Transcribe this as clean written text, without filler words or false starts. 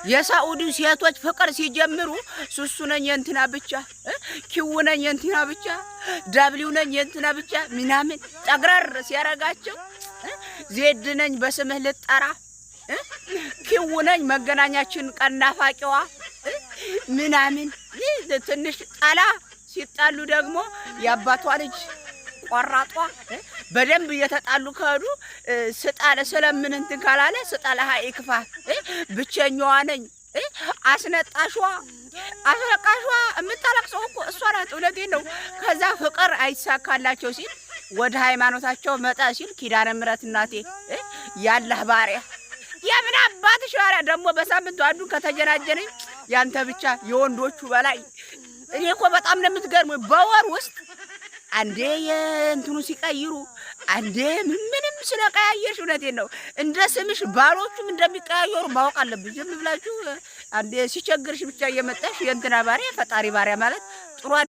የሳኡዲ ሴቶች ፍቅር ሲጀምሩ ሱሱ ነኝ የእንትና ብቻ ኪው ነኝ የእንትና ብቻ ዳብሊው ነኝ የእንትና ብቻ ምናምን ጠግረር ሲያረጋቸው ዜድ ነኝ በስምህ ልጠራ ኪው ነኝ መገናኛችን ቀናፋቂዋ ምናምን ትንሽ ጣላ ሲጣሉ ደግሞ ያባቷ ልጅ ቆራጧ በደንብ እየተጣሉ ከዱ ስጣለ ስለምን እንትን ካላለ ስጣለ ሃይክፋ ብቸኛዋ ነኝ አስነጣሽዋ አስለቃሽዋ እምታለቅሰው እኮ እሷ ናት። እውነቴን ነው። ከዛ ፍቅር አይሳካላቸው ሲል ወደ ሃይማኖታቸው መጣ ሲል ኪዳነ ምሕረት እናቴ ያላህ ባሪያ የምን አባትሽ ባሪያ ደግሞ በሳምንቱ አንዱን ከተጀናጀነኝ ያንተ ብቻ የወንዶቹ በላይ እኔ እኮ በጣም ነው የምትገርመው። በወር ውስጥ አንዴ የእንትኑ ሲቀይሩ አንዴ ምንም ስለቀያየርሽ እውነቴን ነው። እንደ ስምሽ ባሎቹም እንደሚቀያየሩ ማወቅ አለብሽ። ዝም ብላችሁ አንዴ ሲቸግርሽ ብቻ እየመጣሽ የእንትና ባሪያ ፈጣሪ ባሪያ ማለት ጥሩ